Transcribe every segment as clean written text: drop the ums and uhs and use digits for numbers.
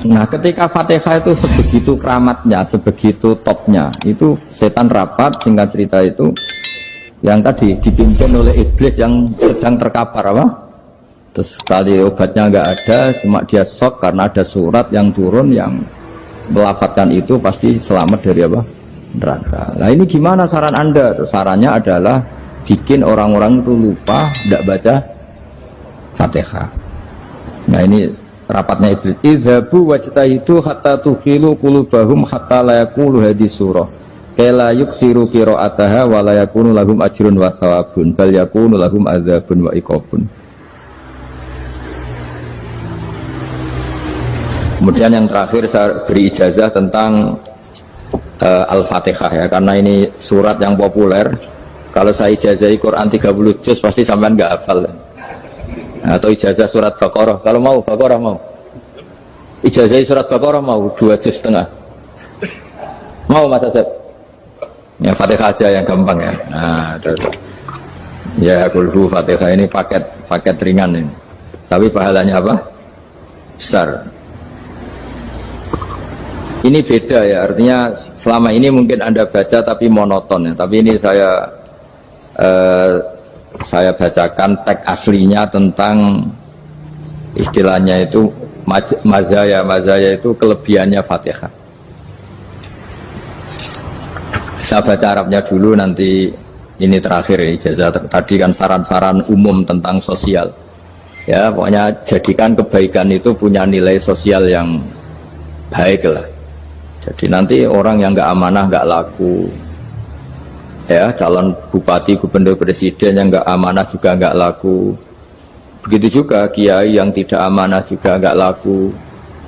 Nah, ketika Fatihah itu sebegitu keramatnya, sebegitu topnya, itu setan rapat, singkat cerita itu, yang tadi dipimpin oleh iblis yang sedang terkapar apa? Terus sekali obatnya nggak ada, cuma dia shock karena ada surat yang turun yang melafatkan itu pasti selamat dari apa? Neraka. Nah ini gimana saran Anda? Sarannya adalah bikin orang-orang itu lupa, tidak baca Fatihah. Nah ini rapatnya iblis. Idzabu wajtahidu hatta tukhilu qulubahum hatta la yaqulu hadhihi surah. Kala yuksiru qira'ataha wa la yakunu lahum ajrun wa thawabun bal yakunu lahum adzabun wa iqabun. Kemudian yang terakhir saya beri ijazah tentang Al-Fatihah ya, karena ini surat yang populer. Kalau saya ijazahi Quran 30 juz pasti sampean nggak hafal. Atau ijazah surat Baqarah, kalau mau Baqarah mau. Ijazahi surat Baqarah mau 2 juz setengah. Mau Mas Asep? Ya Fatihah aja yang gampang ya. Nah, ya kulhu Fatihah ini paket ringan ini. Tapi pahalanya apa? Besar. Ini beda ya, artinya selama ini mungkin Anda baca tapi monoton ya. Tapi ini saya bacakan teks aslinya tentang istilahnya itu mazaya itu kelebihannya Fatihah. Saya baca Arabnya dulu, nanti ini terakhir ya, ijazah tadi kan saran-saran umum tentang sosial ya, pokoknya jadikan kebaikan itu punya nilai sosial yang baik lah. Jadi nanti orang yang nggak amanah nggak laku ya, calon bupati, gubernur, presiden yang nggak amanah juga nggak laku. Begitu juga kiai yang tidak amanah juga nggak laku,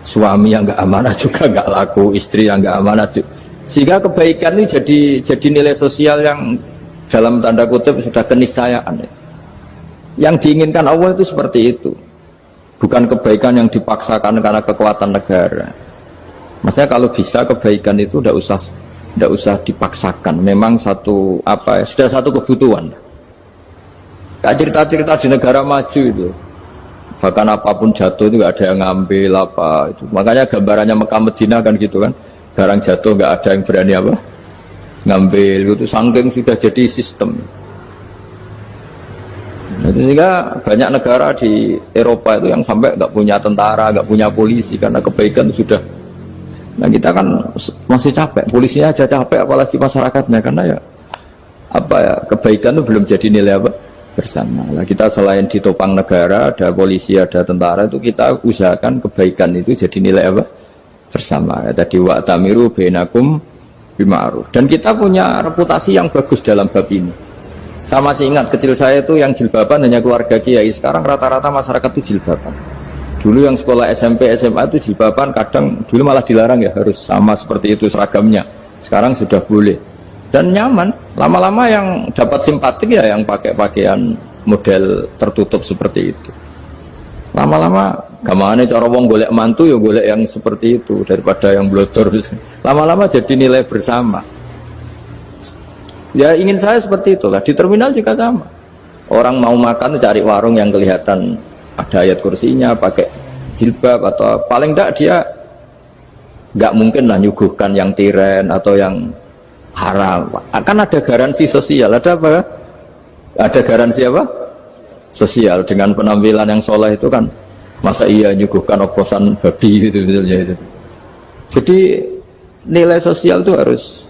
suami yang nggak amanah juga nggak laku, istri yang nggak amanah juga. Sehingga kebaikan ini jadi nilai sosial yang dalam tanda kutip sudah keniscayaan. Yang diinginkan Allah itu seperti itu, bukan kebaikan yang dipaksakan karena kekuatan negara. Maksudnya kalau bisa kebaikan itu tidak usah dipaksakan. Memang satu apa ya, sudah satu kebutuhan. Kayak cerita-cerita di negara maju itu, bahkan apapun jatuh itu nggak ada yang ngambil apa itu. Makanya gambarannya Mekah Medina kan gitu kan, barang jatuh nggak ada yang berani apa ngambil itu, saking sudah jadi sistem. Sehingga banyak negara di Eropa itu yang sampai nggak punya tentara, nggak punya polisi karena kebaikan sudah. Nah kita kan masih capek, polisinya aja capek, apalagi masyarakatnya, karena ya apa ya, kebaikan itu belum jadi nilai apa bersama. Nah kita selain ditopang negara, ada polisi, ada tentara, itu kita usahakan kebaikan itu jadi nilai apa bersama. Ya, tadi wa'tamiru bainakum bima'ruf. Dan kita punya reputasi yang bagus dalam bab ini. Saya masih ingat kecil saya itu yang jilbaban hanya keluarga kiai. Sekarang rata-rata masyarakat itu jilbaban. Dulu yang sekolah SMP, SMA itu jilbaban, kadang dulu malah dilarang ya, harus sama seperti itu seragamnya. Sekarang sudah boleh dan nyaman. Lama-lama yang dapat simpatik ya yang pakai pakaian model tertutup seperti itu. Lama-lama gamane cara wong golek mantu ya golek yang seperti itu daripada yang blodor. Lama-lama jadi nilai bersama. Ya ingin saya seperti itulah. Di terminal juga sama. Orang mau makan cari warung yang kelihatan ada ayat kursinya, pakai jilbab, atau paling tidak dia nggak mungkin lah nyuguhkan yang tiren atau yang haram. Akan ada garansi sosial, ada apa? Ada garansi apa? Sosial dengan penampilan yang soleh itu kan, masa iya nyuguhkan oposan babi gitu itu. Jadi nilai sosial itu harus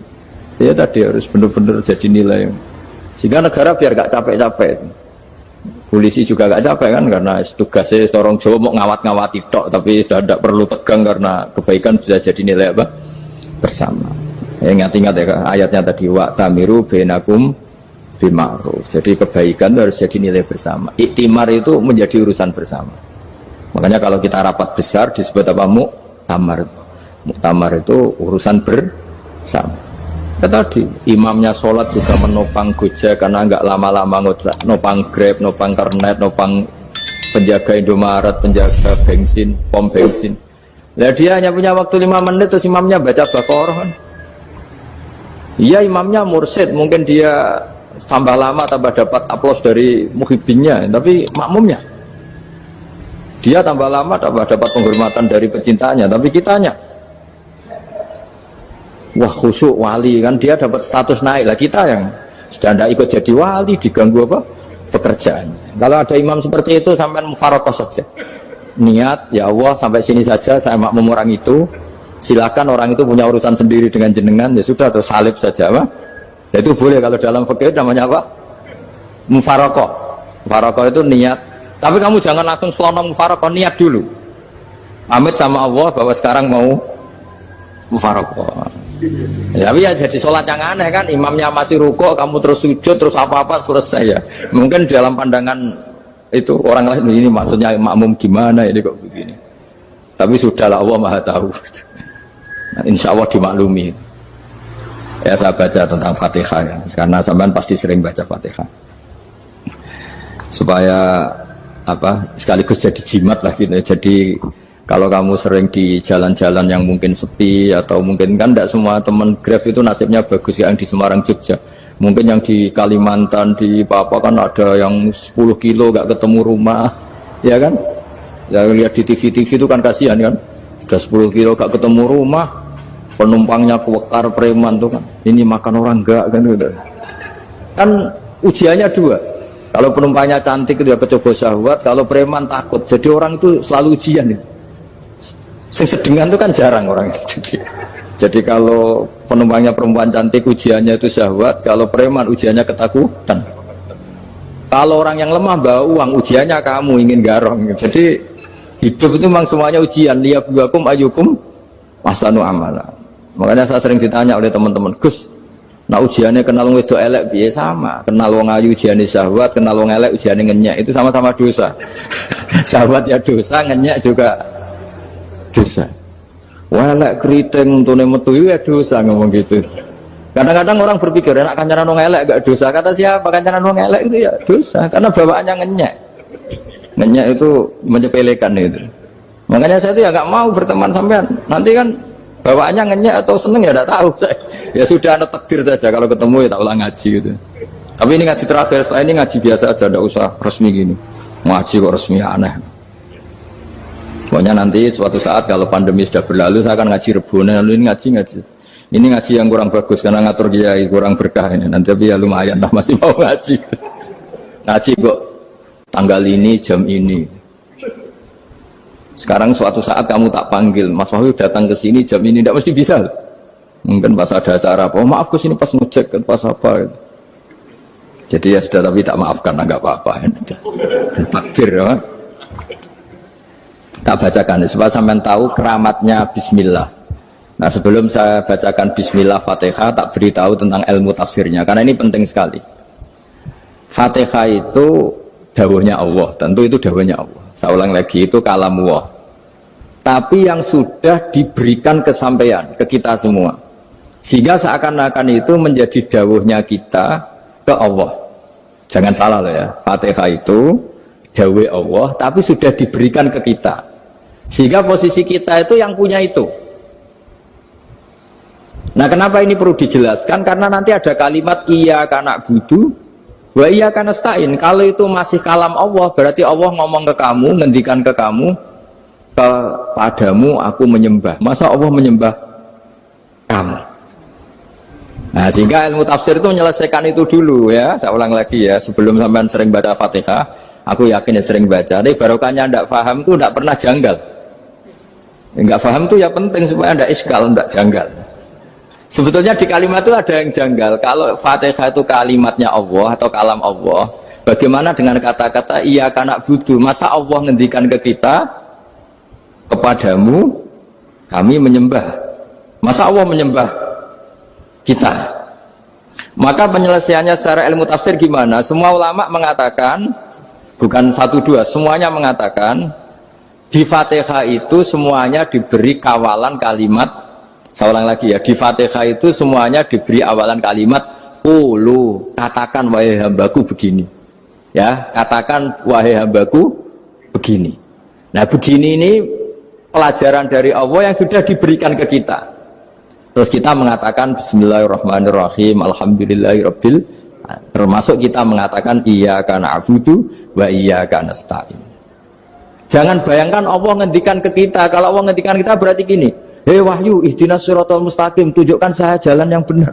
ya tadi harus benar-benar jadi nilai, sehingga negara biar nggak capek-capek. Polisi juga gak capek kan, karena tugasnya orang Jawa mau ngawat-ngawati tok, tapi sudah tidak perlu tegang karena kebaikan sudah jadi nilai apa bersama. Ingat-ingat ya ayatnya tadi, wa'tamiru bainakum bima'ruf. Jadi kebaikan itu harus jadi nilai bersama. Iktimar itu menjadi urusan bersama. Makanya kalau kita rapat besar disebut apa? Muktamar. Muktamar itu urusan bersama. Ya tadi imamnya sholat juga menopang Gojek karena nggak lama-lama nopang Grab, nopang Kernet, nopang penjaga Indomaret, penjaga bensin, pom bensin. Nah dia hanya punya waktu 5 menit terus imamnya baca Baqarah kan. Iya imamnya mursyid, mungkin dia tambah lama tambah dapat aplaus dari muhibbinnya, tapi makmumnya Dia tambah lama dapat penghormatan dari pecintanya, tapi kitanya wah khusyuk wali kan, dia dapat status naik lah. Kita yang sudah tidak ikut jadi wali diganggu apa pekerjaannya. Kalau ada imam seperti itu sampai mufarokoh saja, niat ya Allah sampai sini saja, saya makmum orang itu, silakan orang itu punya urusan sendiri dengan jenengan, ya sudah, atau salib saja apa. Ya, itu boleh. Kalau dalam fikih namanya apa? Mufarokoh. Mufarokoh itu niat. Tapi kamu jangan langsung selonong mufarokoh, niat dulu. Pamit sama Allah bahwa sekarang mau mufarokoh. Ya, tapi ya jadi sholat yang aneh kan, imamnya masih rukuk, kamu terus sujud, terus apa-apa selesai ya. Mungkin dalam pandangan itu orang lain ini maksudnya makmum gimana ini kok begini. Tapi sudahlah, Allah Maha tahu. Nah, insya Allah dimaklumi. Ya saya baca tentang Fatihah ya, karena sampean pasti sering baca Fatihah. Supaya apa sekaligus jadi jimat lah gitu. Jadi kalau kamu sering di jalan-jalan yang mungkin sepi, atau mungkin kan tidak semua teman Grab itu nasibnya bagus yang di Semarang Jogja, mungkin yang di Kalimantan di Papua kan ada yang 10 kilo gak ketemu rumah ya kan, yang lihat di TV itu kan kasihan kan, sudah 10 kilo gak ketemu rumah, penumpangnya kewekar preman tuh kan, ini makan orang enggak kan gitu. Kan ujiannya dua. Kalau penumpangnya cantik itu ya kecoba syahwat, kalau preman takut. Jadi orang itu selalu ujian itu. Sing sedengan itu kan jarang orang itu. Jadi kalau penumpangnya perempuan cantik ujiannya itu syahwat, kalau preman ujiannya ketakutan. Kalau orang yang lemah bawa uang ujiannya kamu ingin garong. Jadi hidup itu memang semuanya ujian. Liyabluwakum ayyukum ahsanu amala. Makanya saya sering ditanya oleh teman-teman, Gus, nah ujiannya kenal wong wedok elek piye? Sama, kenal wong ayu ujiane syahwat, kenal wong elek ujiane ngenyek, itu sama-sama dosa. Syahwat ya dosa, ngenyek juga dosa. Elek keriting untune metu ya dosa, ngomong gitu. Kadang-kadang orang berpikir enak kancanan wong elek gak dosa. Kata siapa? Kancanan wong elek itu ya dosa, karena bawaannya ngenyek. Ngenyek itu menyepelekan itu. Makanya saya itu ya gak mau berteman sampean. Nanti kan bawaannya ngenyek atau seneng ya tidak tahu saya. Ya sudah, ada takdir saja, kalau ketemu ya tak ulang ngaji gitu. Tapi ini ngaji terakhir, setelah ini ngaji biasa aja, tidak usah resmi gini. Ngaji kok resmi aneh. Pokoknya nanti suatu saat kalau pandemi sudah berlalu saya akan ngaji Rebonan, lalu ini ngaji. Ini ngaji yang kurang bagus karena ngatur kiai kurang berkah ini. Nanti tapi ya lumayan lah, masih mau ngaji. Ngaji kok tanggal ini jam ini. Sekarang suatu saat kamu tak panggil, Mas Wahyu datang ke sini jam ini, tidak mesti bisa. Mungkin pas ada acara apa, oh, maaf ke sini pas ngecek, pas apa gitu. Jadi ya sudah, tapi tak maafkan, enggak apa-apa. Takdir ya. Tak bacakan supaya sampean tahu keramatnya bismillah. Nah, sebelum saya bacakan bismillah Fatihah, tak beritahu tentang ilmu tafsirnya karena ini penting sekali. Fatihah itu dawuhnya Allah, tentu itu dawuhnya Allah. Saya ulang lagi, itu kalamullah. Tapi yang sudah diberikan kesampaian ke kita semua. Sehingga seakan-akan itu menjadi dawuhnya kita ke Allah. Jangan salah loh ya, Fatihah itu dawuh Allah tapi sudah diberikan ke kita. Sehingga posisi kita itu yang punya itu. Nah, kenapa ini perlu dijelaskan? Karena nanti ada kalimat iyyaka na'budu wa iyyaka nasta'in. Kalau itu masih kalam Allah, berarti Allah ngomong ke kamu, ngendikan ke kamu, kepadamu aku menyembah. Masa Allah menyembah kamu? Nah, sehingga ilmu tafsir itu menyelesaikan itu dulu ya. Saya ulang lagi ya, sebelum sampean sering baca Fatihah, aku yakin ya sering baca. Tapi barokahnya tidak paham itu tidak pernah janggal. Enggak paham itu ya penting supaya tidak iskal, tidak janggal. Sebetulnya di kalimat itu ada yang janggal. Kalau Fatihah itu kalimatnya Allah atau kalam Allah, bagaimana dengan kata-kata iyyaka na'budu? Masa Allah ngendikan ke kita, kepadamu kami menyembah? Masa Allah menyembah kita? Maka penyelesaiannya secara ilmu tafsir gimana? Semua ulama mengatakan, bukan satu dua, semuanya mengatakan di Fatihah itu semuanya diberi kawalan kalimat. Saya ulang lagi ya, di Fatihah itu semuanya diberi awalan kalimat qulu, katakan wahai hambaku begini. Ya, katakan wahai hambaku begini. Nah, begini ini pelajaran dari Allah yang sudah diberikan ke kita. Terus kita mengatakan bismillahirrahmanirrahim, alhamdulillahirabbil, termasuk kita mengatakan iyyaka na'budu wa iyyaka nasta'in. Jangan bayangkan Allah ngendikan ke kita. Kalau Allah ngendikan kita berarti gini, hei wahyu, ihdinas siratal mustaqim, tunjukkan saya jalan yang benar.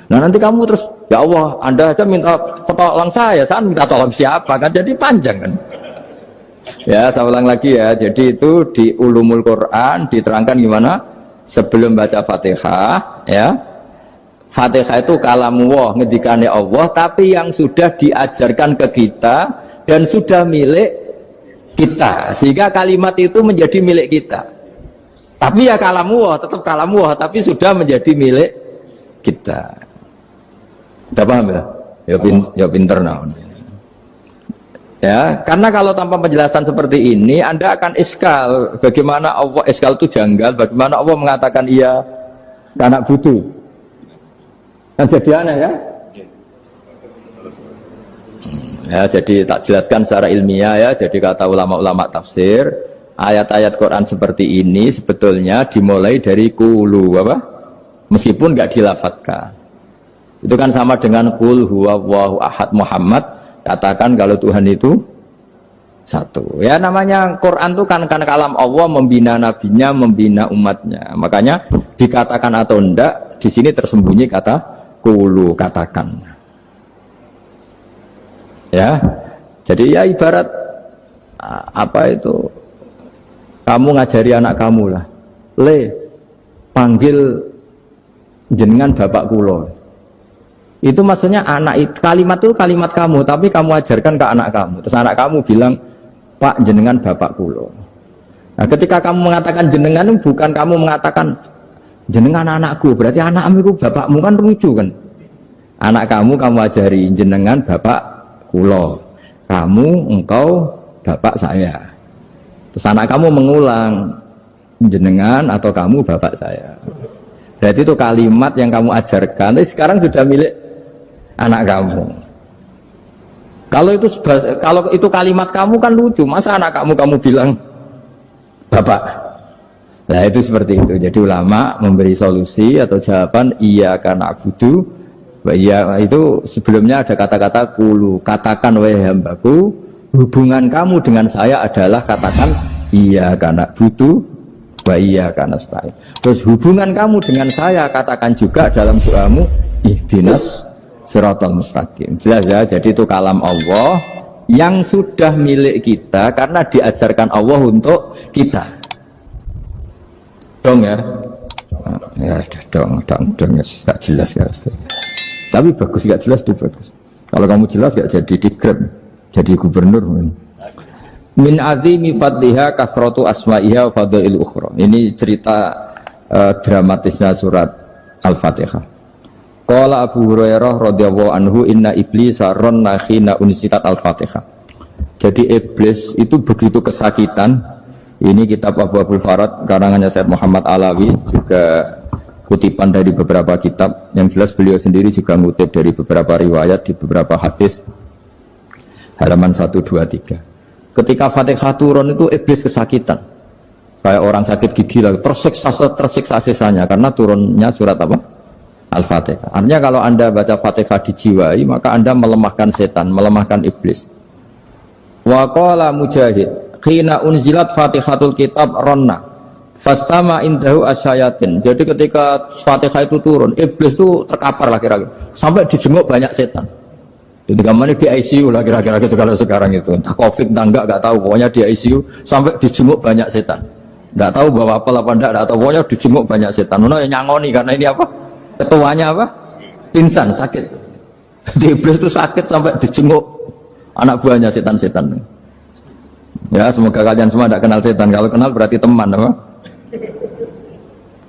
Nah nanti kamu terus, ya Allah, Anda aja minta tolong saya minta tolong siapa kan? Jadi panjang kan? Ya, saya ulang lagi ya. Jadi itu di Ulumul Quran diterangkan gimana? Sebelum baca Fatihah, ya. Fatihah itu kalamullah, ngendikane Allah, tapi yang sudah diajarkan ke kita dan sudah milik kita, sehingga kalimat itu menjadi milik kita. Tapi ya kalamullah, tetap kalamullah, tapi sudah menjadi milik kita. Udah paham ya? Ya pinter naon. Ya, karena kalau tanpa penjelasan seperti ini, Anda akan iskal. Bagaimana Allah, iskal itu janggal, bagaimana Allah mengatakan iya anak butuh. Kan jadi aneh ya? Ya, jadi tak jelaskan secara ilmiah ya. Jadi kata ulama-ulama tafsir, ayat-ayat Quran seperti ini sebetulnya dimulai dari qulu apa? Meskipun nggak dilafatkan. Itu kan sama dengan qul huwallahu ahad Muhammad, katakan kalau Tuhan itu satu. Ya namanya Quran itu kan kalam Allah, membina nabinya, membina umatnya. Makanya dikatakan atau enggak, di sini tersembunyi kata qulu, katakan. Ya, jadi ya ibarat apa itu, kamu ngajari anak kamu lah, panggil jenengan bapak kulo. Itu maksudnya anak itu, kalimat itu kalimat kamu, tapi kamu ajarkan ke anak kamu. Terus anak kamu bilang, Pak jenengan bapak kulo. Nah, ketika kamu mengatakan jenengan, bukan kamu mengatakan jenengan anakku, berarti anakmu itu bapakmu, kan lucu kan? Anak kamu ajari jenengan bapak kulo, kamu engkau bapak saya. Terus anak kamu mengulang jenengan atau kamu bapak saya. Berarti itu kalimat yang kamu ajarkan, tapi sekarang sudah milik anak kamu. Kalau itu kalimat kamu kan lucu, masa anak kamu bilang bapak. Nah itu seperti itu. Jadi ulama memberi solusi atau jawaban iya karena abudu. Iya itu sebelumnya ada kata-kata qulu, katakan wahai hambaku, hubungan kamu dengan saya adalah katakan iya karena butuh wa iya karena nasta'in. Terus hubungan kamu dengan saya katakan juga dalam doamu ihdinas siratal mustaqim. Jelas ya, jadi itu kalam Allah yang sudah milik kita karena diajarkan Allah untuk kita. Dong ya. Ya dong ya, gak jelas ya. Tapi bagus, gak jelas itu bagus. Kalau kamu jelas gak jadi digrab, jadi gubernur. Min azimi fadliha kasratu asma'iha wa fadail ukhra. Ini cerita dramatisnya surat Al-Fatihah. Qala Abu Hurairah radhiyallahu anhu inna iblisa ranna khina unsitat Al-Fatihah. Jadi iblis itu begitu kesakitan. Ini kitab Abu Abul Farad karangannya Syed Muhammad Alawi, juga kutipan dari beberapa kitab. Yang jelas beliau sendiri juga ngutip dari beberapa riwayat di beberapa hadis, halaman 1, 2, 3. Ketika Fatihah turun itu iblis kesakitan kayak orang sakit gigi lagi, tersiksa sisanya karena turunnya surat apa? Al-Fatihah. Artinya kalau Anda baca Fatihah dijiwai, maka Anda melemahkan setan, melemahkan iblis. Wa qala Mujahid khina unzilat Fatihatul kitab ronna fastama indahu asyayatin. Jadi ketika Fatihah itu turun, iblis itu terkapar lah kira-kira, sampai dijenguk banyak setan. Jadi kemana di ICU lah kira-kira gitu kalau sekarang itu, entah COVID entah enggak tahu, pokoknya di ICU sampai dijenguk banyak setan. Enggak tahu bawa apa enggak tahu, pokoknya dijenguk banyak setan. Mana yang nyangoni karena ini apa? Ketuanya apa? Pingsan, sakit. Jadi iblis itu sakit sampai dijenguk anak buahnya setan-setan. Ya semoga kalian semua tidak kenal setan. Kalau kenal berarti teman apa?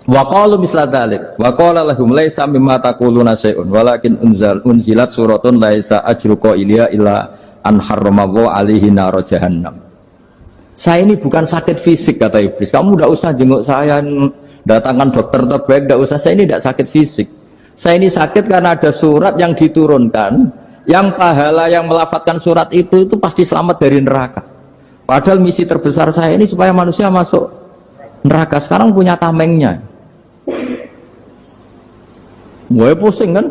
Wa qalu misla dzalik wa qala lahum laisa mimma taquluna syai'un walakin unzilat suratun laisa ajru qailiha illa an harramallahu alaihi nar jahannam. Saya ini bukan sakit fisik kata iblis. Kamu tidak usah jenguk saya, datangkan dokter terbaik, tidak usah. Saya ini tidak sakit fisik. Saya ini sakit karena ada surat yang diturunkan, yang pahala yang melafatkan surat itu pasti selamat dari neraka. Padahal misi terbesar saya ini supaya manusia masuk neraka. Sekarang punya tamengnya. Mulai pusing kan?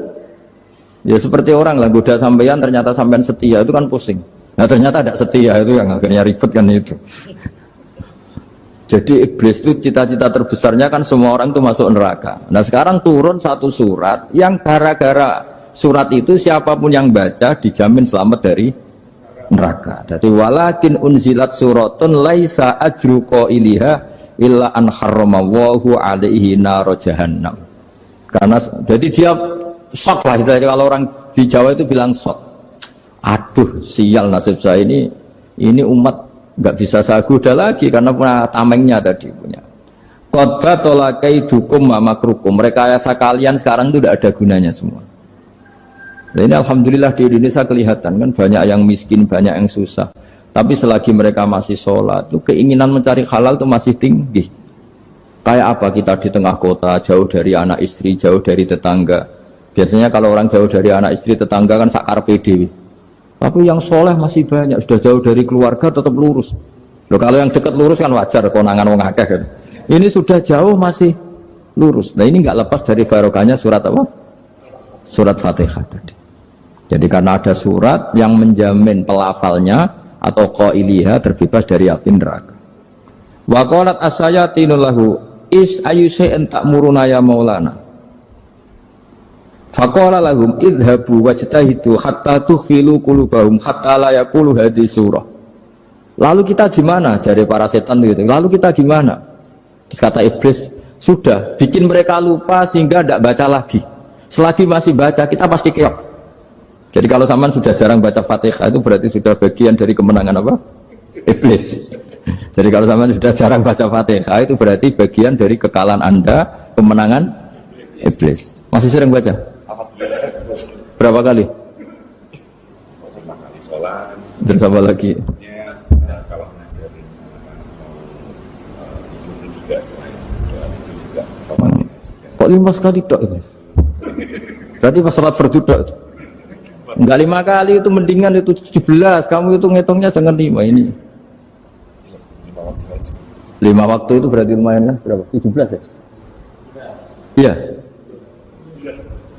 Ya seperti orang lah, goda sampean ternyata sampean setia, itu kan pusing. Nah ternyata tidak setia, itu yang akhirnya ribet kan itu. Jadi iblis itu cita-cita terbesarnya kan semua orang itu masuk neraka. Nah sekarang turun satu surat yang gara-gara surat itu siapapun yang baca dijamin selamat dari neraka. Jadi walakin unzilat suratun laisa ajru qailiha illa an harramallahu alaihi nar jahannam. Karena jadi dia shock lah, kalau orang di Jawa itu bilang shock. Aduh sial nasib saya ini umat nggak bisa saya goda lagi karena punya tamengnya tadi punya. Qadba tolakai dukum mamakrukum, mereka rekayasa kalian sekarang itu tidak ada gunanya semua. Nah, ini alhamdulillah di Indonesia kelihatan kan banyak yang miskin, banyak yang susah. Tapi selagi mereka masih sholat, itu keinginan mencari halal itu masih tinggi. Kayak apa kita di tengah kota, jauh dari anak istri, jauh dari tetangga. Biasanya kalau orang jauh dari anak istri, tetangga kan sakar pede. Tapi yang soleh masih banyak, sudah jauh dari keluarga tetap lurus. Loh, kalau yang dekat lurus kan wajar, konangan wong akeh kan. Ini sudah jauh masih lurus. Nah ini nggak lepas dari barokahnya surat apa? Surat Fatihah tadi. Jadi karena ada surat yang menjamin pelafalnya atau qailiha terbebas dari api neraka. Wa qalat as-sayatinu lahu is ayyusai'in ta'muruna ya maulana. Faqala lahum idhabu wajtahidu hatta tukhfilu qulubahum hatta la yaqulu hadhihi surah. Lalu kita gimana? Jari para setan gitu. Lalu kita gimana? Terus kata iblis, sudah bikin mereka lupa sehingga tidak baca lagi. Selagi masih baca kita pasti keok. Jadi kalau sampean sudah jarang baca Fatihah itu berarti sudah bagian dari kemenangan apa? Iblis. Jadi kalau sampean sudah jarang baca Fatihah itu berarti bagian dari kekalahan Anda, kemenangan iblis. Masih sering baca? Berapa kali? Dan sama lagi. Kalau ngajarin itu juga selain itu juga. Kok 5 kali tok itu? Berarti pas salat fardu tok. Enggak 5 kali itu mendingan itu 17. Kamu itu ngitungnya jangan 5 ini. 5 waktu saja. 5 waktu itu berarti lumayan kan? Berapa? 17 ya? Iya.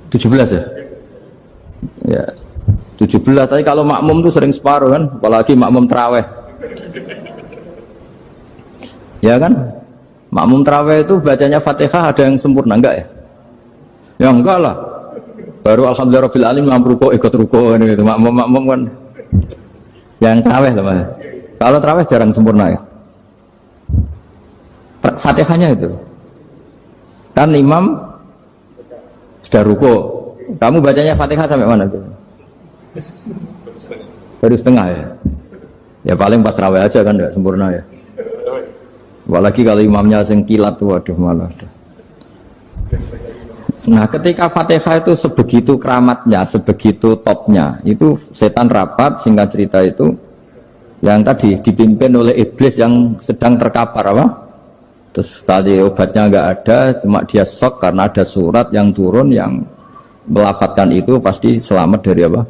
17 ya? Ya. 17, tapi kalau makmum tuh sering separuh kan, apalagi makmum terawih. Ya kan? Makmum terawih itu bacanya Fatihah ada yang sempurna enggak ya? Ya enggak lah. Baru alhamdulillah rabbil alamin ruko ikut ruko gitu. Makmum kan yang terawih lah Mas. Kalau terawih jarang sempurna ya. Fatihahnya itu. Kan imam sudah ruko, kamu bacanya Fatihah sampai mana? Baru setengah ya. Ya paling pas raweh aja kan tidak sempurna ya. Apalagi kalau imamnya sing kilat tuh, waduh malah. Nah ketika Fatihah itu sebegitu keramatnya, sebegitu topnya, itu setan rapat, singkat cerita itu yang tadi dipimpin oleh iblis yang sedang terkapar apa? Terus tadi obatnya nggak ada, cuma dia shock karena ada surat yang turun yang melafatkan itu pasti selamat dari apa?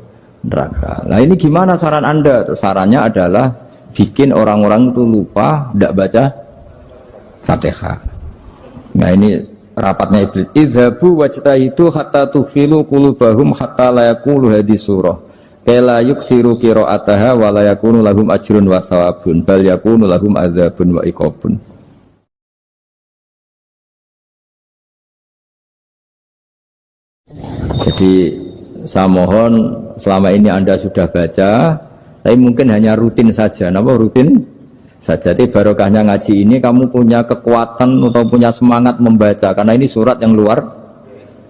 Neraka. Nah ini gimana saran Anda? Terus sarannya adalah bikin orang-orang itu lupa, tidak baca Fatihah. Nah ini rapatnya iblis. Idhabu wajtahidu hatta tufilu qulubahum hatta la yaqulu hadhihi surah. Kala yuksiru qira'ataha wa la yakunu lahum ajrun wa thawabun bal yakunu lahum adzabun wa iqabun. Jadi saya mohon selama ini Anda sudah baca, tapi mungkin hanya rutin saja. Kenapa rutin saja? Jadi barokahnya ngaji ini kamu punya kekuatan atau punya semangat membaca, karena ini surat yang luar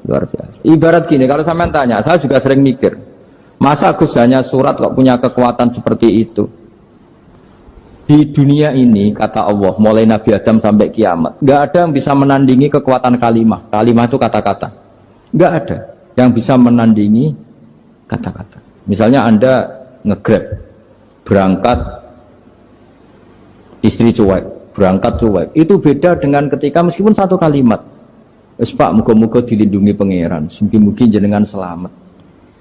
biasa. Ibarat gini, kalau sampean tanya, saya juga sering mikir, masa Gus hanya surat kok punya kekuatan seperti itu? Di dunia ini kata Allah, mulai Nabi Adam sampai kiamat, nggak ada yang bisa menandingi kekuatan kalimah. Kalimah itu kata-kata, nggak ada yang bisa menandingi kata-kata. Misalnya Anda nge-grab, berangkat istri cuek, berangkat cuek, itu beda dengan ketika meskipun satu kalimat, Pak, muga-muga dilindungi pangeran, mungkin jenengan selamat,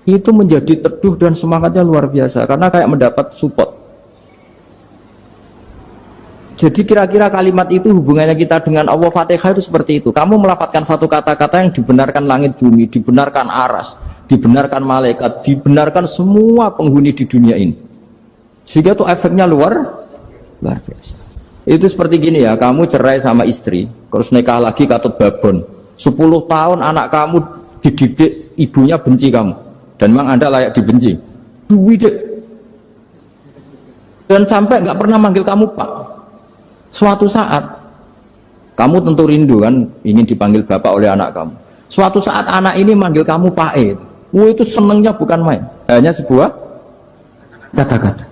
itu menjadi teduh dan semangatnya luar biasa, karena kayak mendapat support. Jadi kira-kira kalimat itu hubungannya kita dengan Allah, Fatihah itu seperti itu. Kamu melafadzkan satu kata-kata yang dibenarkan langit bumi, dibenarkan aras, dibenarkan malaikat, dibenarkan semua penghuni di dunia ini. Sehingga tuh efeknya luar biasa. Itu seperti gini ya, kamu cerai sama istri, terus nikah lagi katut babon. 10 tahun anak kamu dididik, ibunya benci kamu. Dan memang Anda layak dibenci. Duwidek. Dan sampai nggak pernah manggil kamu Pak. Suatu saat, kamu tentu rindu kan, ingin dipanggil Bapak oleh anak kamu. Suatu saat anak ini manggil kamu Pak E. Itu senengnya bukan main. Hanya sebuah kata-kata.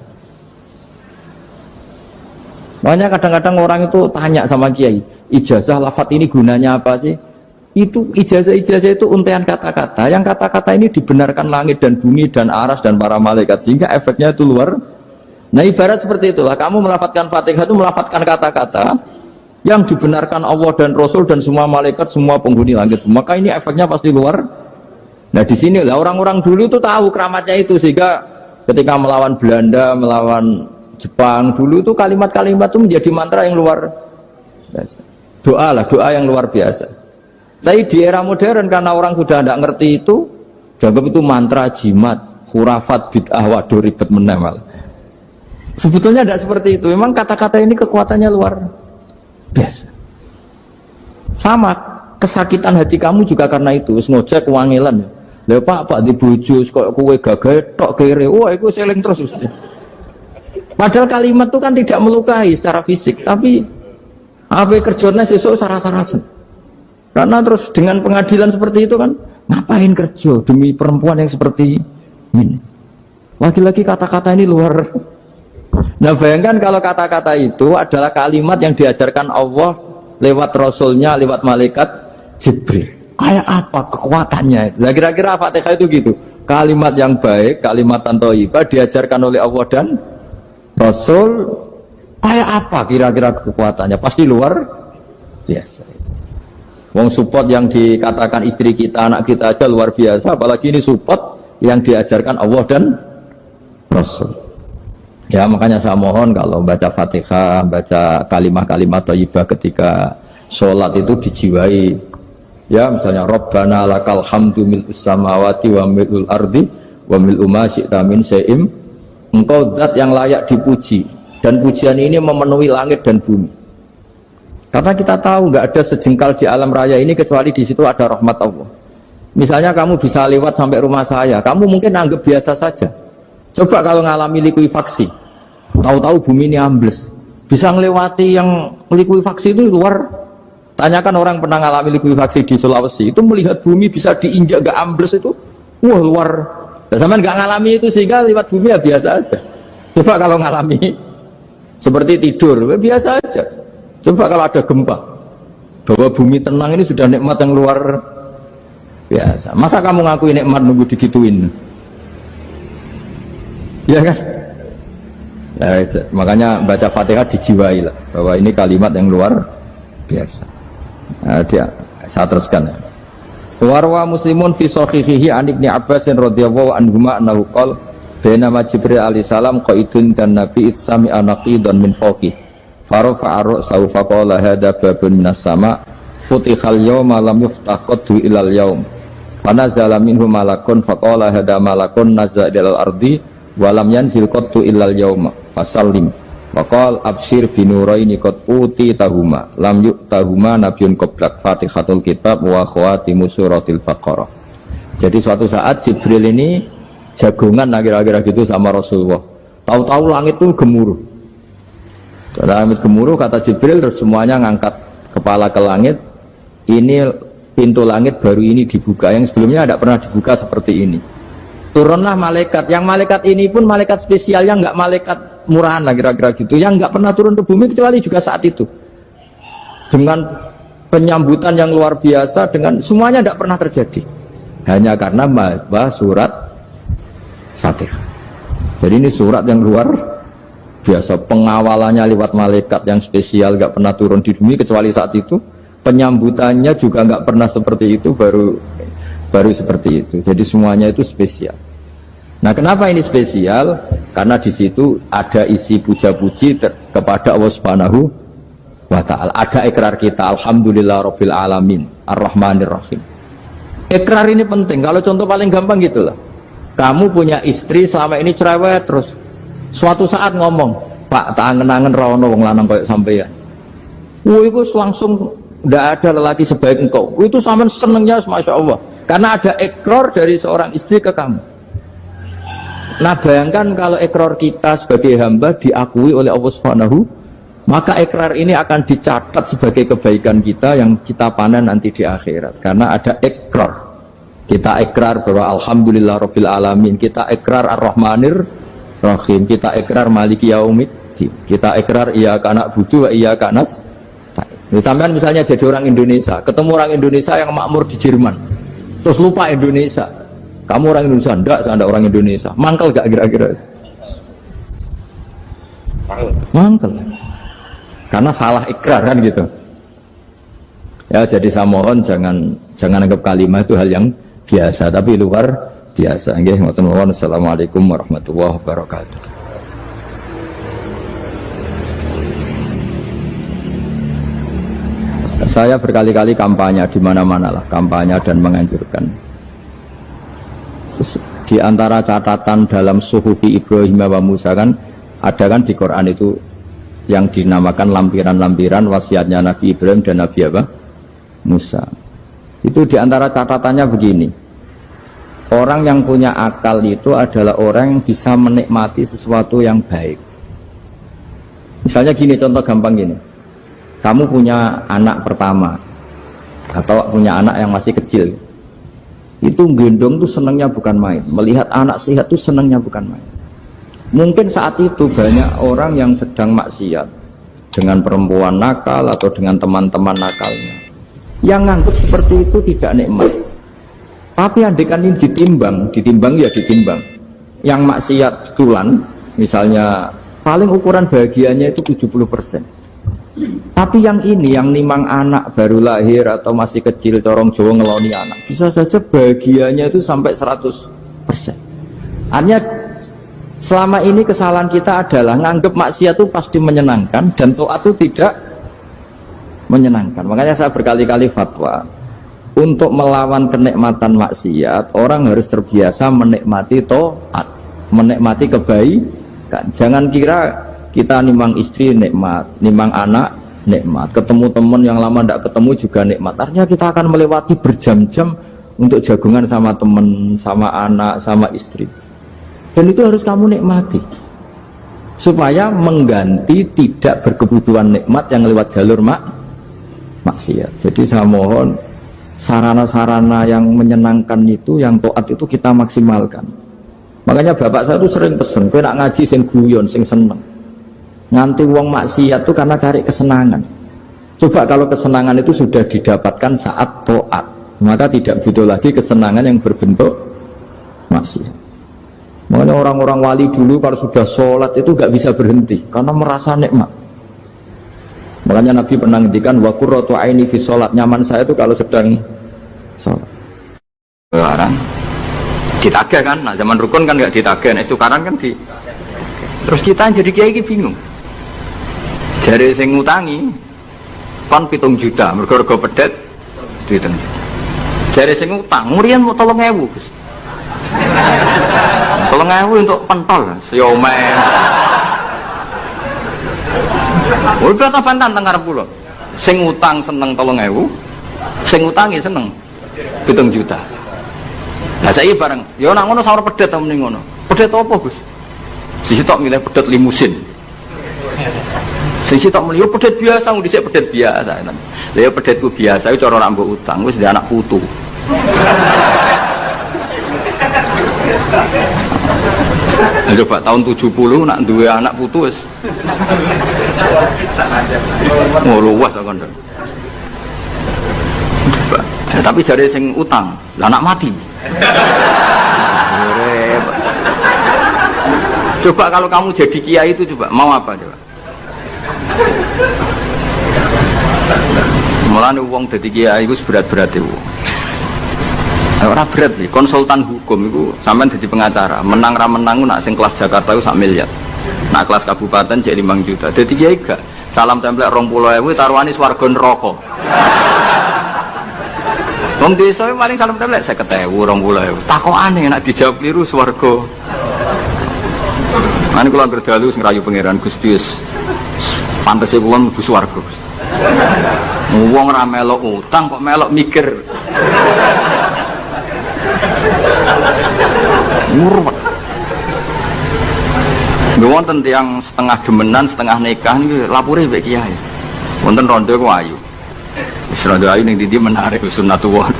Makanya kadang-kadang orang itu tanya sama kiai, ijazah lafadz ini gunanya apa sih? Itu ijazah-ijazah itu untaian kata-kata. Yang kata-kata ini dibenarkan langit dan bumi dan aras dan para malaikat, sehingga efeknya itu luar. Nah ibarat seperti itulah, kamu melafadzkan Fatihah itu melafadzkan kata-kata yang dibenarkan Allah dan Rasul dan semua malaikat, semua penghuni langit. Maka ini efeknya pasti luar. Nah di sini lah orang-orang dulu itu tahu keramatnya itu, sehingga ketika melawan Belanda, melawan Jepang dulu itu kalimat-kalimat itu menjadi mantra yang luar biasa. Doa yang luar biasa. Tapi di era modern karena orang sudah tidak ngerti itu, dianggap itu mantra, jimat, khurafat, bid'ah, waduh ribet menemal. Sebetulnya tidak seperti itu. Memang kata-kata ini kekuatannya luar biasa. Sama kesakitan hati kamu juga karena itu. Ngojek wangilan. Lah Pak di bojo kok kowe gagah tok kere. Wah, iku seling terus mesti. Padahal kalimat itu kan tidak melukai secara fisik, tapi apa kerjanya sesuk sarasa-rasen. Karena terus dengan pengadilan seperti itu kan, ngapain kerja demi perempuan yang seperti ini? Lagi-lagi kata-kata ini luar. Nah bayangkan kalau kata-kata itu adalah kalimat yang diajarkan Allah lewat Rasulnya, lewat malaikat Jibril. Kayak apa kekuatannya? Nah, kira-kira Fatihah itu gitu. Kalimat yang baik, kalimat thayyibah diajarkan oleh Allah dan Rasul, kayak apa kira-kira kekuatannya? Pasti luar biasa. Wong support yang dikatakan istri kita, anak kita aja luar biasa, apalagi ini support yang diajarkan Allah dan Rasul. Ya makanya saya mohon kalau baca Fatihah, baca kalimat-kalimat thayyibah ketika sholat itu dijiwai. Ya misalnya Rabbana lakal hamdu mil'us samawati wa mil'ul ardi wa mil'u ma syi'ta min syai'im. Engkau zat yang layak dipuji, dan pujian ini memenuhi langit dan bumi. Karena kita tahu nggak ada sejengkal di alam raya ini kecuali di situ ada rahmat Allah. Misalnya kamu bisa lewat sampai rumah saya, kamu mungkin anggap biasa saja. Coba kalau ngalami likuifaksi, tahu-tahu bumi ini ambles, bisa ngelewati yang likuifaksi itu luar. Tanyakan orang pernah ngalami likuifaksi di Sulawesi, itu melihat bumi bisa diinjak gak ambles itu, wah luar. Dan sama nggak ngalami itu sehingga lewat bumi ya biasa aja. Coba kalau ngalami seperti tidur, ya biasa aja. Coba kalau ada gempa, bahwa bumi tenang ini sudah nikmat yang luar biasa. Masa kamu ngakui nikmat nunggu digituin? Ya kan? Nah, makanya baca Fatihah dijiwai lah, bahwa ini kalimat yang luar biasa. Nah, saya teruskan ya. Warwa Muslimun fi sahihihi an Ibnu Abbas radhiyallahu anhuma annahu qala bainama Jibril alaihi salam qaidun dan Nabi itsami anaqidan min fawqi farafa'a ra'sahu faqala hadza babun minas sama futihal yawma lam yuftah qaddu ilal yawm fanazala minhu malakun faqala hadza malakun nazala ilal ardi wa lam yanzil qaddu ilal yawma fasallim waqal abshir binuraini qad uti tahuma lam yu'tahuma nabiyyun qablak Fatihatul kitab wa khawatimu suratil Baqarah. Jadi suatu saat Jibril ini jagongan kira-kira gitu sama Rasulullah. Tahu-tahu langit itu gemuruh. Langit gemuruh kata Jibril, terus semuanya ngangkat kepala ke langit. Ini pintu langit baru ini dibuka, yang sebelumnya tidak pernah dibuka seperti ini. Turunlah malaikat, yang malaikat ini pun malaikat spesial, yang nggak malaikat murahan lah kira-kira gitu, yang nggak pernah turun ke bumi kecuali juga saat itu, dengan penyambutan yang luar biasa, dengan semuanya tidak pernah terjadi, hanya karena bahas surat Fatihah. Jadi ini surat yang luar biasa, pengawalannya lewat malaikat yang spesial, nggak pernah turun di bumi kecuali saat itu, penyambutannya juga nggak pernah seperti itu, baru seperti itu. Jadi semuanya itu spesial. Nah, kenapa ini spesial? Karena di situ ada isi puja-puji kepada Allah Subhanahu wa ta'ala. Ada ikrar kita, alhamdulillah rabbil alamin, ar-rahmanir rahim. Ikrar ini penting. Kalau contoh paling gampang gitulah. Kamu punya istri selama ini cerewet terus. Suatu saat ngomong, Pak, tak angen-angen ra ono wong lanang koyo sampeyan. Itu langsung tidak ada lelaki sebaik engkau. Itu sampean senengnya, masya Allah. Karena ada ikrar dari seorang istri ke kamu. Nah bayangkan kalau ikrar kita sebagai hamba diakui oleh Allah Subhanahu, maka ikrar ini akan dicatat sebagai kebaikan kita yang kita panen nanti di akhirat. Karena ada ikrar. Kita ikrar bahwa Alhamdulillah Rabbil Alamin. Kita ikrar Ar-Rahmanir Rahim, kita ikrar Maliki Yaumiddin, kita ikrar iyyaka na'budu wa iyyaka nasta'in. Sampean misalnya jadi orang Indonesia, ketemu orang Indonesia yang makmur di Jerman, terus lupa Indonesia. Kamu orang Indonesia? Enggak, saya enggak orang Indonesia. Mangkel gak kira-kira? Mangkel. Karena salah ikrar kan gitu. Ya, jadi saya mohon jangan anggap kalimat itu hal yang biasa, tapi luar biasa. Nggih, ngoten mawon. Assalamualaikum warahmatullahi wabarakatuh. Saya berkali-kali kampanye di mana-mana lah, kampanye dan menganjurkan. Di antara catatan dalam Suhufi Ibrahim wa Musa kan ada kan di Quran itu yang dinamakan lampiran-lampiran wasiatnya Nabi Ibrahim dan Nabi Musa. Itu di antara catatannya begini. Orang yang punya akal itu adalah orang yang bisa menikmati sesuatu yang baik. Misalnya gini, contoh gampang gini. Kamu punya anak pertama atau punya anak yang masih kecil. Itu gendong tuh senangnya bukan main. Melihat anak sehat tuh senangnya bukan main. Mungkin saat itu banyak orang yang sedang maksiat dengan perempuan nakal atau dengan teman-teman nakalnya. Yang nganggap seperti itu tidak nikmat. Tapi andaikan ini ditimbang ya ditimbang. Yang maksiat tulan, misalnya paling ukuran bahagianya itu 70%. Tapi yang ini, yang nimang anak baru lahir atau masih kecil, corong Jawa ngeloni anak, bisa saja bahagianya itu sampai 100%. Artinya selama ini kesalahan kita adalah nganggap maksiat itu pasti menyenangkan dan taat itu tidak menyenangkan. Makanya saya berkali-kali fatwa, untuk melawan kenikmatan maksiat, orang harus terbiasa menikmati taat, menikmati kebaikan. Jangan kira kita nimang istri nikmat, nimang anak nikmat, ketemu teman yang lama tidak ketemu juga nikmat. Artinya kita akan melewati berjam-jam untuk jagungan sama teman, sama anak, sama istri. Dan itu harus kamu nikmati. Supaya mengganti tidak berkebutuhan nikmat yang lewat jalur maksiat. Jadi saya mohon sarana-sarana yang menyenangkan itu, yang taat itu kita maksimalkan. Makanya bapak saya tuh sering pesen, kowe nak ngaji sing guyon, sing seneng. Nganti wong maksiat tuh karena cari kesenangan. Coba kalau kesenangan itu sudah didapatkan saat taat, maka tidak butuh lagi kesenangan yang berbentuk maksiat. Makanya orang-orang wali dulu kalau sudah sholat itu gak bisa berhenti karena merasa nikmat. Makanya Nabi pernah ngendikan wa qurratu aini fi sholat, nyaman saya itu kalau sedang sholat. Sekarang ditagih kan, nah zaman rukun kan nggak ditagih, nah istukaran kan di. Terus kita jadi kiai bingung. Jari sing ngutangi kon 7 juta, mergo pedet duiten. Jari sing utang, murian mau 3.000, Gus. 3.000 untuk pentol, siomay. Udah tak bantan tengah pulau. Sing utang seneng 3.000, sing utangi seneng 7 juta. Nah saya bareng, ya nak ngono sawar pedet ta mending ngono. Pedet apa, Gus? Sisi tok milih pedet limusin. Sisi tok milih pedet biasa, dhisik pedet biasa. Lah ya pedetku biasa iku cara nak mbok utang wis ndek anak putu. Coba tahun 70 nak duwe anak putu wis. Oh luas kon. Tapi jare sing utang, lah anak mati. Coba kalau kamu jadi kiai itu coba mau apa coba? Mulane wong dadi kiai iku berat-berat itu. Ora berat nih, konsultan hukum itu sampean jadi pengacara, menang ra menang nak sing kelas Jakarta itu 1 miliar. Nak kelas kabupaten jadi 5 juta. Dadi kiai gak salam template 20.000 taruhane swarga neraka. Wong desa paling salam template 50.000 20.000. Takokane nek dijawab keliru swarga. Mane kula anggere dalu sing rayu pangeran Gusti wis pantese kula mlebu swarga. Wong ora melok utang kok melok mikir. Murwet. Wonten tiyang setengah demenan, setengah nikah niki lapure mbek kiai. Wonten rondo ku ayu. Wis rondo ayu ning ndi menarik sunatullah.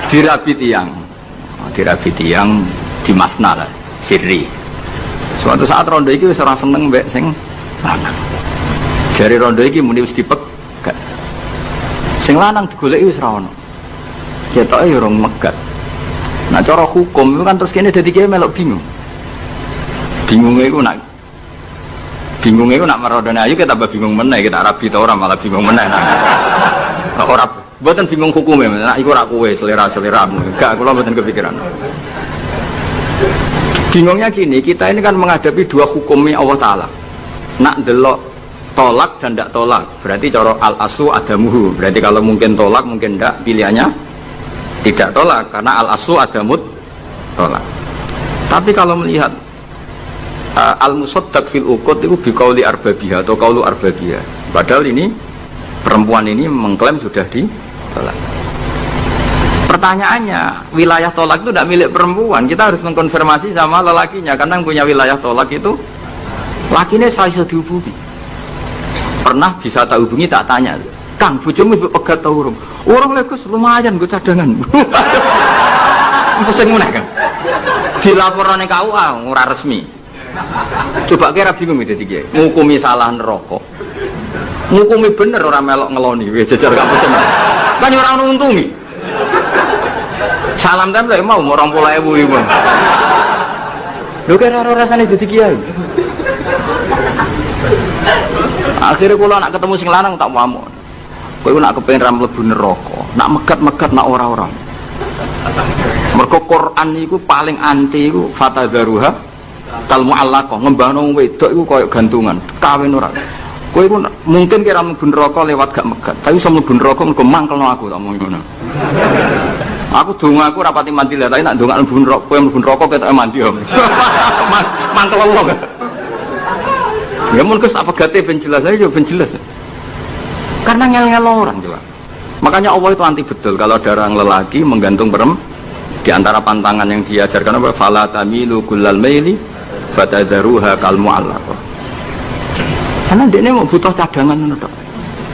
Dirabi tiyang. Dirabi tiyang di masna lah, sirri. Suatu saat rondo iki wis ora seneng mbek sing lanang. Jare rondo iki muni wis dipegat. Sing lanang digoleki wis ra ono. Ketoke ya urung megat. Nah cara hukum itu kan terus kene dadi kiai melok bingung. Bingungnya itu nak merodone ayu kita tambah bingung meneh, kita rabi ta ora malah bingung meneh. Nah, ora mboten bingung hukume, nak iku ora kowe selera-seleramu. Enggak, kula mboten kepikiran. Bingungnya gini, kita ini kan menghadapi dua hukumnya Allah Ta'ala. Nak delok tolak dan ndak tolak, berarti cara al-aslu adamuhu. Berarti kalau mungkin tolak, mungkin ndak, pilihannya tidak tolak karena al-aslu adamut tolak. Tapi kalau melihat al-musaddaq fil uqud itu biqauli arbabiyah atau qaulu arbabiyah. Padahal ini perempuan ini mengklaim sudah ditolak. Pertanyaannya, wilayah tolak itu tidak milik perempuan. Kita harus mengkonfirmasi sama lelakinya karena yang punya wilayah tolak itu lakinya saya bisa dihubungi. Pernah bisa tak hubungi tak tanya, Kang, bojomu pegat ta urung? Urung lho Gus, lumayan gue cadangan. Pusing meneh kan. Dilaporane KUA ora resmi. Coba kira bingung itu tiga. Ngukumi salah neraka. Ngukumi bener orang melok ngeloni. Jajar gak pesen. Kan orang nuntungi. Salam tempel mau 20.000 ibu. Lho kira rasane dadi kiai. Akhirnya kalau nak ketemu sing lanang tak mau. Kowe nak kepengin ra mlebu neraka. Nak megat-megat nak ora-ora. Mergo Quran iku paling anti iku fatadzaruha kal mu'allaqah, ngembangno wedok iku koyo gantungan, kawin ora. Kowe iku mungkin kira mlebu neraka lewat gak megat, tapi iso mlebu neraka mergo mangkelno aku tak omong ngono. Aku dongaku ora pati mandi lah, tapi nak ndongak mlebu neraka, kowe mlebu neraka ketoke mandi om. Mangkel Allah. Ya mun Gus tak pegate ben jelas aja ben jelas. Karena ngel-ngel orang coba. Makanya Allah itu anti betul kalau ada orang lelaki menggantung perempuan. Di antara pantangan yang diajarkan apa? Fala tamilu kullal maili fatadzaruha kal mu'allaqah. Karena dia ini mau butuh cadangan tok.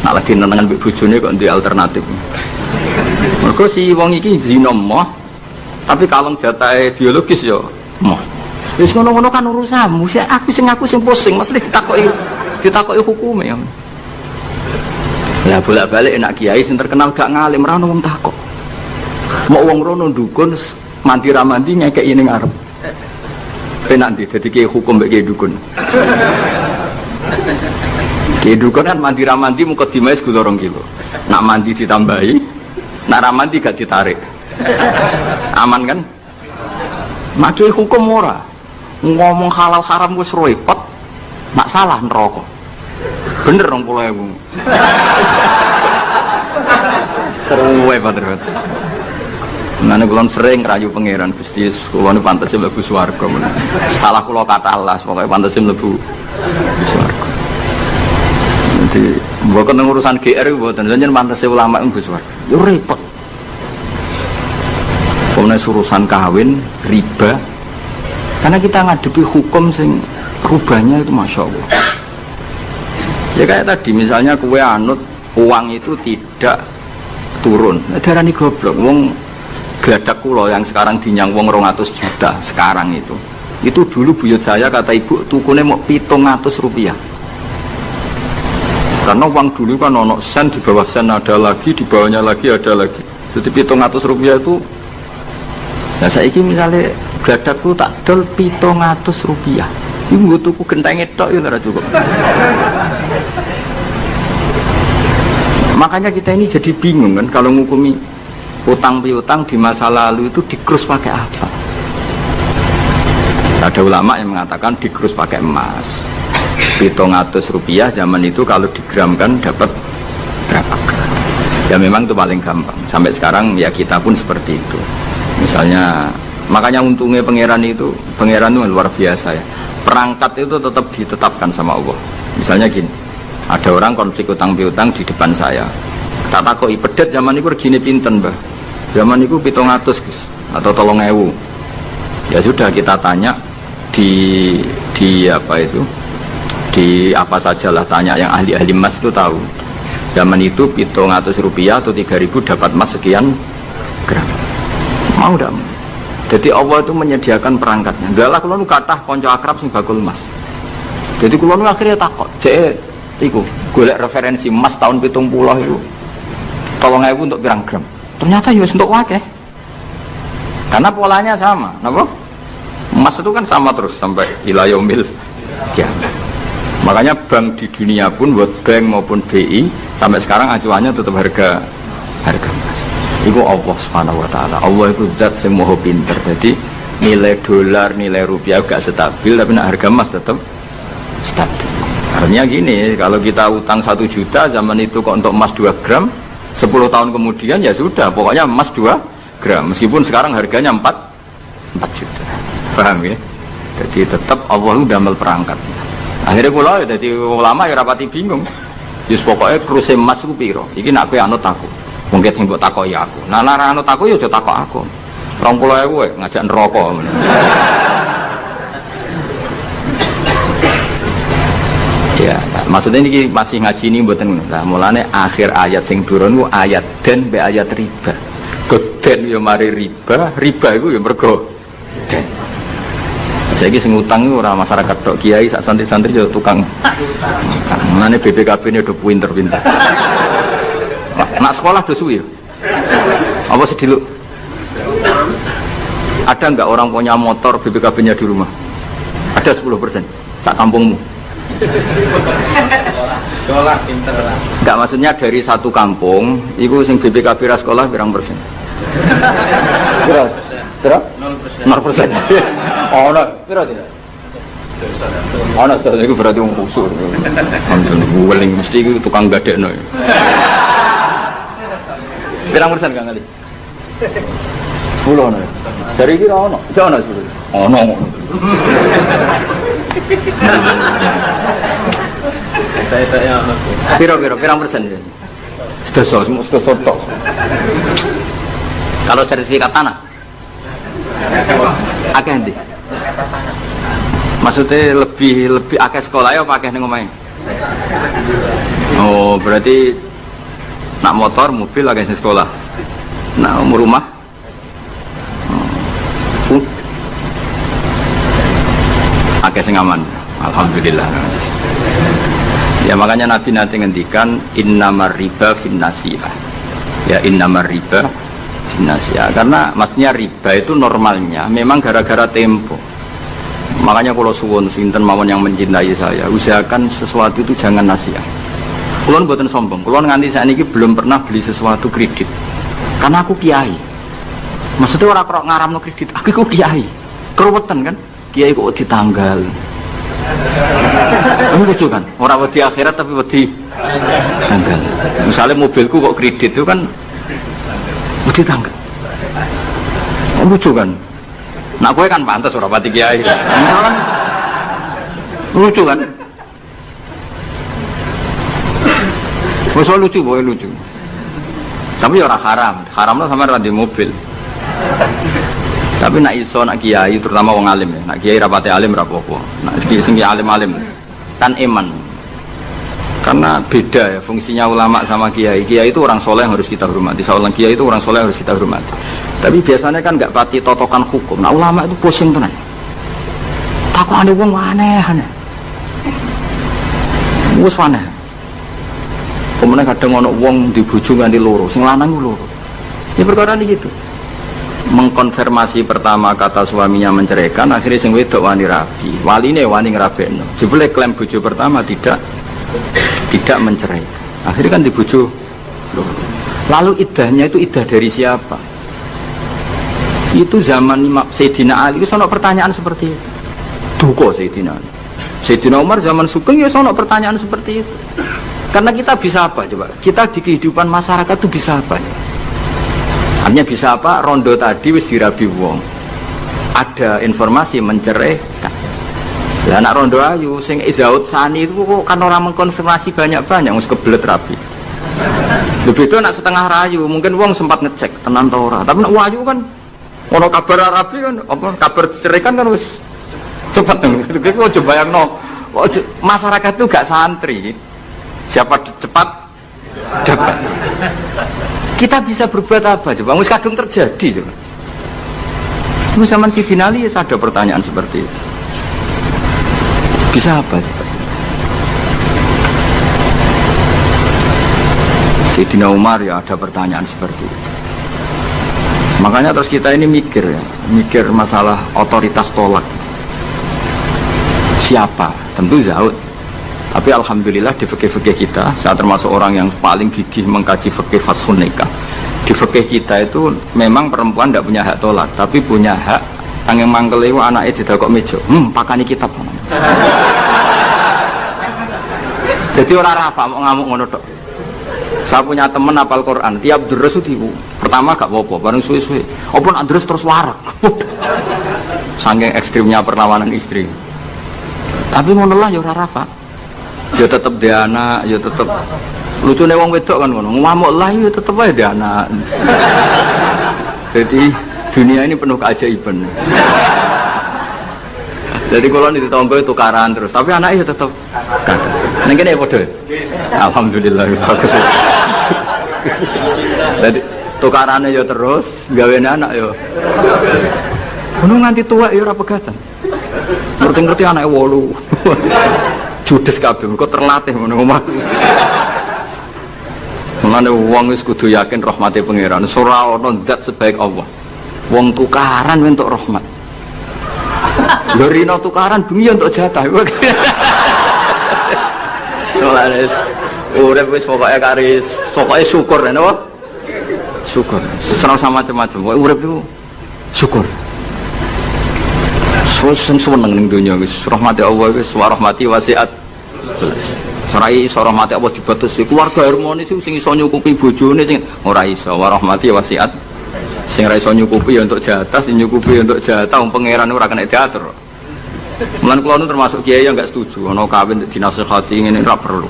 Nak lagi nenengan mbek bojone kok ndek alternatif. Mergo si wong iki zina moh, tapi kalong jatahe biologis ya moh. Wis ngono-ngono kan urusanmu. Aku sing pusing, mesti ditakoki hukume ya. Lah bolak-balik enak kiai sing terkenal gak ngalim ra ono wong takok. Mau wong rono dukun mandi ra mandi ngekeki ning arep. Penak ndi dadi kiai hukum mbek kiai dukun. Kiai dukun kan mandi ra mandi mukadimah wis 2 kilo. Nak mandi ditambahi, nak ra mandi gak ditarik. Aman kan? Nak kiai hukum ora. Ngomong halal haram wis repot. Nak salah neraka. Bener 20.000. Seruwe padahal. Nane kula sering rayu pangeran Gusti kula niku pantese mlebu swarga. Salah kula kata Allah, pokoke pantese mlebu swarga. Nanti mboten urusan GR mboten jenengan pantese ulama mlebu swarga. Yo repot. Pokoknya urusan kawin, riba. Karena kita ngadepi hukum sing rubahnya itu Masya Allah. Ya kayak tadi misalnya kue anut uang itu tidak turun. Darani goblok. Wong geladak kulo yang sekarang dinyang wong 200 juta sekarang itu dulu buyut saya kata ibu tukune mau 700 rupiah. Karena uang dulu kan ono sen, di bawah sen ada lagi, di bawahnya lagi ada lagi. Jadi 700 rupiah itu. Nah saiki misalnya geladakku tak dol 700 rupiah. Ibu tuku genteng tok ya ora cukup. Makanya kita ini jadi bingung kan kalau ngukumi utang piutang di masa lalu itu dikrus pakai apa? Ada ulama yang mengatakan dikrus pakai emas. 700 rupiah zaman itu kalau digramkan dapat berapa gram? Ya memang itu paling gampang. Sampai sekarang ya kita pun seperti itu. Misalnya Makanya untungnya pangeran itu luar biasa ya. Perangkat itu tetap ditetapkan sama Allah. Misalnya gini, ada orang konflik utang piutang di depan saya. Tak takoki pedet zaman itu regine pinten, Mbah? Zaman itu 700 Gus atau 3000. Ya sudah kita tanya di apa itu? Di apa sajalah tanya yang ahli-ahli emas itu tahu. Zaman itu 700 rupiah atau 3000 dapat emas sekian gram. Mau tidak? Jadi Allah itu menyediakan perangkatnya. Galah kalau nu kathah kanca akrab sing bakul emas. Jadi kalau nu akhirnya takut, cek iku golek referensi emas tahun 70 itu 3000 untuk pirang gram. Ternyata ya untuk wakeh. Karena polanya sama, napa? Emas itu kan sama terus sampai ila yaumil kiamat. Makanya bank di dunia pun, World Bank maupun BI sampai sekarang acuannya tetap harga emas. Itu Allah Subhanahu wa taala. Allah itu zat sing maha pinter. Jadi nilai dolar, nilai rupiah gak stabil, tapi nak harga emas tetap stabil. Artinya gini, kalau kita utang 1 juta zaman itu kok untuk emas 2 gram, 10 tahun kemudian ya sudah, pokoknya emas 2 gram. Meskipun sekarang harganya 4 juta. Paham ya? Jadi tetap Allah itu damel perangkat. Akhirnya kula ya dadi ulama ya rapati bingung. Yus pokoknya kruse emas ku piro? Iki nak kowe anut aku. Mungkin sing mbok takoki aku. Nah nek anut aku ya aja takok aku. 20.000 ngajak neraka. Ya, maksudnya ini masih ngaji ini mboten. Nah, mulane akhir ayat sing turun ku ayat den be ayat riba. Geden ya mari riba iku ya mergo den. Saiki sing utang ora masyarakat tok, kiai sak santri-santri yo tukang. Mulane BPKB ini udah pinter-pinter. Nak sekolah do suwi ya. Apa sediluk? Ada enggak orang punya motor BPKB-nya di rumah? Ada 10% sak kampungmu. Sekolah pinter lah. Enggak, maksudnya dari satu kampung itu sing BPKB ra sekolah pirang persen? Pira? 0%. Oh, no. Pira tidak? Oh, no, itu berarti wong kusur. Alhamdulillah, weling mesti itu tukang gadekno. Pirang persen Kang Ali? 10 no. Dari kira ono. Jono 10. Ono. Saya Pira pirang persen ya? Sedoso tok. Kalau sertifikat tanah akeh ndi? Maksudnya lebih akeh sekolah ya apa akeh ning omahe? Oh, berarti nak motor, mobil akeh sing sekolah. Nak rumah akeh sing aman. Alhamdulillah. Ya makanya Nabi nanti ngendikan innamar riba finnasiyah. Ya innamar riba finnasiyah. Karena maksudnya riba itu normalnya memang gara-gara tempo. Makanya kalau suwun sinten mawon yang mencintai saya, usahakan sesuatu itu jangan nasiah. Kulon mboten sombong. Kulon nganti saat ini belum pernah beli sesuatu kredit. Karena aku kiai. Maksudnya orang kerok ngaramno kredit. Aku kiai. Keruwetan kan? Kiai kok ditanggal. Ini lucu kan? Orang wedi akhirat tapi wedi tanggal. Misalnya mobilku kok kredit itu kan wedi tanggal. Lucu kan? Nah gue kan pantas orang pati kiai. Kan? Lucu kan? Masalah lucu, boleh lucu. Tapi orang haram. Haramnya sama dengan di mobil. Tapi nak iso nak kiai terutama wong alim ya. Nak kiai rapate alim rapopo. Nak sing alim-alim kan iman. Karena beda ya fungsinya ulama sama kiai. Kiai itu orang soleh yang harus kita hormati. Seorang kiai itu orang soleh yang harus kita hormati. Tapi biasanya kan nggak pati totokan hukum. Nah ulama itu pusing tenan. Takut ada wong aneh-aneh. Wes aneh. Kemudian kadang ono wong dibojo nganti loro, sing lanang ku loro. Ya perkara ini gitu. Mengkonfirmasi pertama kata suaminya menceraikan, akhirnya sing wedok wani rabi, waline wani ngrabekno. Jebule klaim bojo pertama tidak mencerai. Akhirnya kan dibojo. Lalu iddahnya itu iddah dari siapa? Itu zaman Sayyidina Ali itu sono pertanyaan seperti itu. Duko Sayyidina Ali. Sayyidina Umar zaman Sugeng ya sono pertanyaan seperti itu. Karena kita bisa apa coba? Kita di kehidupan masyarakat itu bisa apa? Hanya bisa apa? Rondo tadi wis dirabi wong. ada informasi menceraikan. Lah anak rondo ayu sing Zaud Sani itu kok kan orang mengkonfirmasi banyak-banyak wis kebelet rapi. Lebih itu anak setengah rayu, mungkin wong sempat ngecek tenan ta ora. Tapi nek wayu kan ono kabar rapi kan apa kabar cerai kan wis cepet tuh. Kok coba bayangno masyarakat itu gak santri. Siapa cepat dapat. Kita bisa berbuat apa coba? Wis kadung terjadi coba. Itu zaman Sidin Ali ada pertanyaan seperti itu. Bisa apa coba? Sayyidina Umar ya ada pertanyaan seperti itu. Makanya terus kita ini mikir ya, mikir masalah otoritas tolak. Siapa? Tentu Zaud. Tapi alhamdulillah di fikih-fikih kita, saya termasuk orang yang paling gigih mengkaji fikih fashun nikah. Di fikih kita itu memang perempuan tidak punya hak tolak, tapi punya hak yang manggelewu anaknya didakok meja. Pakani kitab. Jadi orang rafa mau ngamuk ngono tok. Saya punya teman hafal Quran, tiap deres itu pertama gak apa-apa, bareng suwe-suwe. Apa nak deres terus warak. Saking ekstrimnya perlawanan istri. Tapi ngono lah ya ora rafa. Ya tetep dia anak, ya tetep lucune wong wedok kan ngono. Ngamuk lah ya tetep ae dia anak. Jadi dunia ini penuh keajaiban. Jadi kalau di tonggo tukaran terus, tapi anaknya ya tetap kan. Neng kene padha. Alhamdulillah bagus. Jadi tukarannya ya terus, gawe anak ya. Ngono nganti tua ya ora pegatan. Ngerti-ngerti anake 8. Judes kabeh kok terlatih ngono omah. Mulane wong wis kudu yakin rahmate pangeran. Ora ana zat sebaik Allah. Wong tukaran entuk rahmat. Lho rino tukaran bengi untuk jatah. Soales urip wis pokoke karis, pokoke syukur napa? Syukur. Serang sama macam-macam. Pokoke urip iku syukur. Seneng ning donya wis rahmati Allah wis warahmati wasiat. Serai iso rahmati Allah dibatasi keluarga harmonis sing iso nyukupi bojone sing ora iso warahmati wasiat. Sing ra iso nyukupi ya untuk jatah, sing nyukupi untuk jatah wong pangeran ora kena diatur. Mulan kula nu termasuk kiai yang enggak setuju ana kawin dinasihati ngene ora perlu.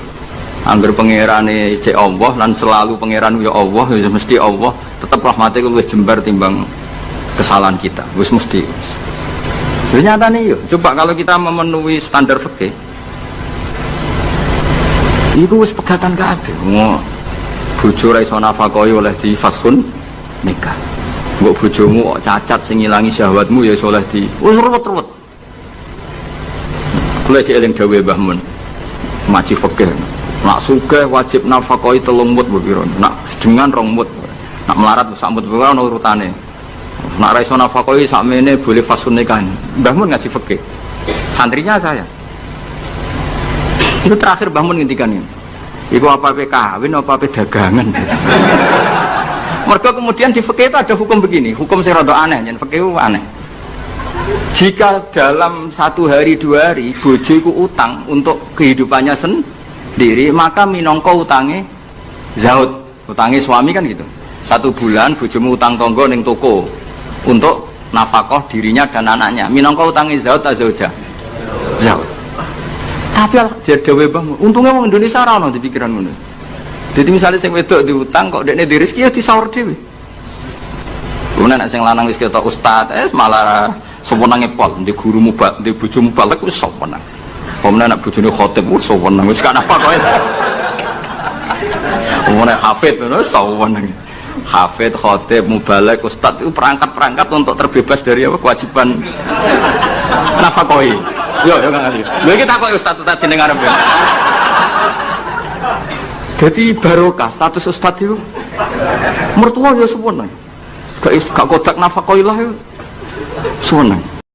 Angger pangerane cek Allah lan selalu pangeran ya Allah ya mesti Allah, tetep rahmate luwih jembar timbang kesalahan kita. Wis mesti. Nyatane yo, coba kalau kita memenuhi standar fikih. Iku wis pegatan kabeh. Bojo ra iso nafakoi oleh di fashun nikah. Mbok bojomu kok cacat sing ngilangi syahwatmu ya iso oleh di wis ruwet-ruwet. Kula cek eling dawuhe Mbah Mun. Maji fikih. Nak sugih wajib nafakoi 3 mut pira. Nak sedengan 2 mut. Nak melarat sak mut pira ana urutane. Nak ra iso nafakoi sakmene boleh fashun nikah. Mbah Mun ngaji fikih. Santrinya saya. Itu terakhir Mbah Mun ngendikan ini. Iku apa-apa kawin apa-apa dagangan. Mergo kemudian di fikih itu ada hukum begini, hukum sing rada aneh, yen fikih aneh. Jika dalam 1 hari 2 hari bojo iku utang untuk kehidupannya sendiri, maka minangka utange zaud, utange suami kan gitu. 1 bulan bojomu utang tangga ning toko untuk nafkah dirinya dan anaknya. Minangka utange zaud ta zauja? Zaud. Tapi dhewe Bang, untungnya wong Indonesia ora ono di pikiran ngono. Jadi misalnya sing wedok diutang kok dekne di rezeki ya disaur dhewe. Kemudian nek sing lanang wis ketok ustaz, malah sewenange pol, di guru mubal, di bojomu balik wis sewenang. Kemudian nek bojone khotib wis sewenang, wis kan apa kowe. Kemudian hafid ngono sewenang. Hafid, khotib, mubalek, ustaz itu perangkat-perangkat untuk terbebas dari apa kewajiban nafkah. Yo kan ngerti. Lha iki takoki ustaz jeneng arep. Jadi barokah status ustaz itu mertua ya sewenang. Gak kodak nafkah ilah itu sewenang.